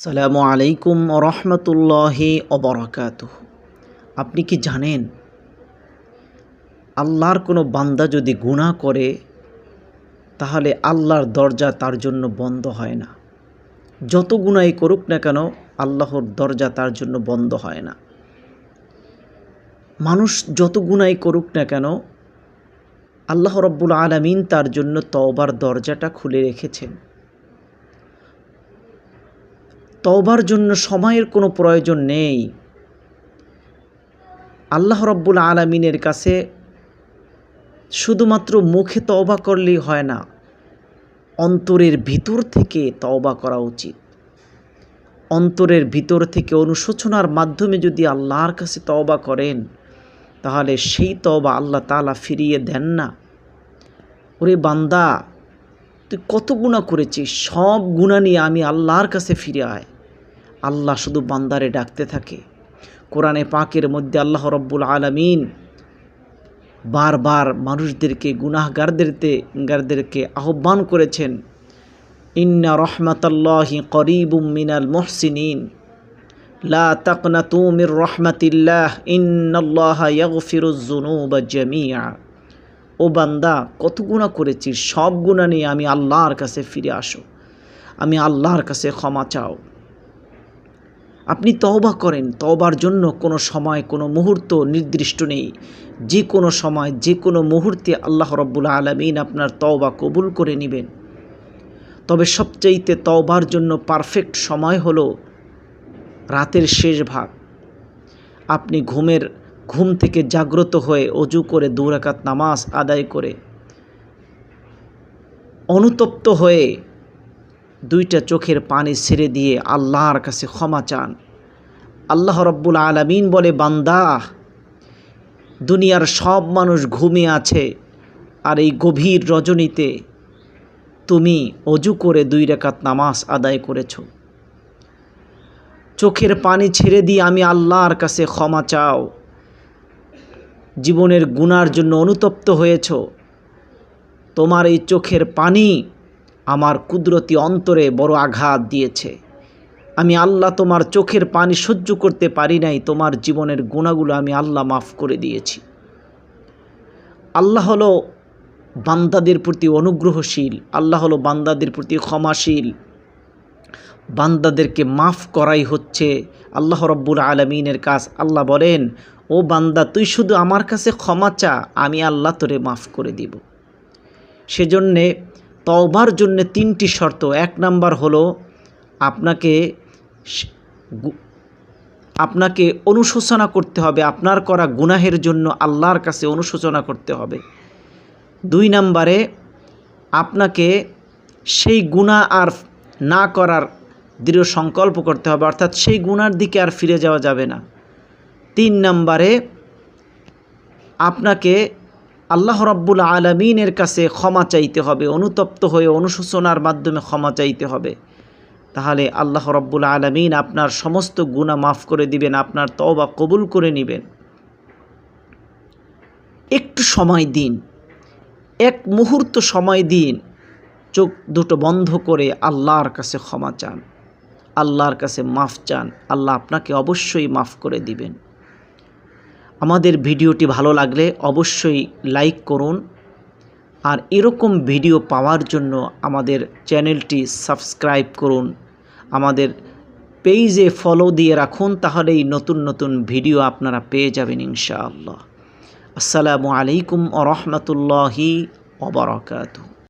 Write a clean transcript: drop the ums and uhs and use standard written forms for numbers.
আসসালামু আলাইকুম রহমতুল্লাহি ওবারাকাতুহু। আপনি কি জানেন আল্লাহর কোনো বান্দা যদি গুনাহ করে তাহলে আল্লাহর দরজা তার জন্য বন্ধ হয় না। যত গুনাহই করুক না কেন আল্লাহর দরজা তার জন্য বন্ধ হয় না। মানুষ যত গুনাহই করুক না কেন আল্লাহ রাব্বুল আলামিন তার জন্য তওবার দরজাটা খুলে রেখেছেন। তওবার জন্য সময়ের কোনো প্রয়োজন নেই। আল্লাহ রাব্বুল আলামিনের কাছে শুধুমাত্র মুখে তওবা করলেই হয় না, অন্তরের ভিতর থেকে তওবা করা উচিত। অন্তরের ভিতর থেকে অনুশোচনার মাধ্যমে যদি আল্লাহর কাছে তওবা করেন তাহলে সেই তওবা আল্লাহ তাআলা ফিরিয়ে দেন না। ওরে বান্দা, তুই কত গুনাহ করেছিস, সব গুনাহ নিয়ে আমি আল্লাহর কাছে ফিরে আয়। আল্লাহ শুধু বান্দারে ডাকতে থাকে। কোরআনে পাকের মধ্যে আল্লাহ রাব্বুল আলামিন বারবার মানুষদেরকে গুনাহগারদেরকে আহ্বান করেছেন, ইন্না রহমাতাল্লাহি করিবুম মিনাল মুহসিনিন লা তাকনাতু মির রহমাতিল্লাহ ইন্নাল্লাহা ইয়াগফিরুজ যুনুবা জামিআ। ও বান্দা, কত গুনাহ করেছিস, সব গুনাহ নিয়ে আমি আল্লাহর কাছে ফিরে আসো, আমি আল্লাহর কাছে ক্ষমা চাও। আপনি তওবা করেন। তওবার জন্য কোনো সময় কোনো মুহূর্ত নির্দিষ্ট নেই। যে কোনো সময় যে কোনো মুহূর্তে আল্লাহ রাব্বুল আলামিন আপনার তওবা কবুল করে নেবেন। তবে সবচাইতে তওবার জন্য পারফেক্ট সময় হলো রাতের শেষ ভাগ। আপনি ঘুম থেকে জাগ্রত হয়ে অজু করে 2 রাকাত নামাজ আদায় করে অনুতপ্ত হয়ে 2টা চোখের পানি ছেড়ে দিয়ে আল্লাহর কাছে ক্ষমা চান। আল্লাহ রাব্বুল আলামিন বলে, বান্দা, দুনিয়ার সব মানুষ ঘুমিয়ে আছে আর এই গভীর রজনীতে তুমি অজু করে 2 রাকাত নামাজ আদায় করেছ। চোখের পানি ছেড়ে দিয়ে আমি আল্লাহর কাছে ক্ষমা চাও। জীবনের গুনার জন্য অনুতপ্ত হয়েছ। তোমার এই চোখের পানি আমার কুদরতি অন্তরে বড় আঘাত দিয়েছে। আমি আল্লাহ তোমার চোখের পানি সহ্য করতে পারি নাই। তোমার জীবনের গুনাহগুলো আমি আল্লাহ মাফ করে দিয়েছি। আল্লাহ হলো বান্দাদের প্রতি অনুগ্রহশীল। আল্লাহ হলো বান্দাদের প্রতি ক্ষমাশীল। বান্দাদেরকে মাফ করাই হচ্ছে আল্লাহ রাব্বুল আলামিনের কাজ। আল্লাহ বলেন, ও বান্দা, তুই শুধু আমার কাছে ক্ষমা চা, আমি আল্লাহ তোরে মাফ করে দিব। সেজন্যে তওবার জন্য 3টি শর্ত। 1 নাম্বার হলো আপনাকে অনুশোচনা করতে হবে। আপনার করা গুনাহের জন্য আল্লাহর কাছে অনুশোচনা করতে হবে। 2 নাম্বারে আপনাকে সেই গুনাহ আর না করার দৃঢ় সংকল্প করতে হবে, অর্থাৎ সেই গুনার দিকে আর ফিরে যাওয়া যাবে না। 3 নাম্বারে আপনাকে আল্লাহ রাব্বুল আলামিনের কাছে ক্ষমা চাইতে হবে, অনুতপ্ত হয়ে অনুশোচনার মাধ্যমে ক্ষমা চাইতে হবে। তাহলে আল্লাহ রাব্বুল আলামিন আপনার সমস্ত গুনাহ মাফ করে দিবেন, আপনার তওবা কবুল করে নেবেন। একটু সময় দিন, 1 মুহূর্ত সময় দিন, চোখ দুটো বন্ধ করে আল্লাহর কাছে ক্ষমা চান, আল্লাহর কাছে মাফ চান। আল্লাহ আপনাকে অবশ্যই মাফ করে দিবেন। আমাদের ভিডিওটি ভালো লাগলে অবশ্যই লাইক করুন, আর এরকম ভিডিও পাওয়ার জন্য আমাদের চ্যানেলটি সাবস্ক্রাইব করুন, আমাদের পেজে ফলো দিয়ে রাখুন, তাহলেই নতুন নতুন ভিডিও আপনারা পেয়ে যাবেন ইনশাআল্লাহ। আসসালামু আলাইকুম ওয়া রাহমাতুল্লাহি ওয়া বারাকাতুহু।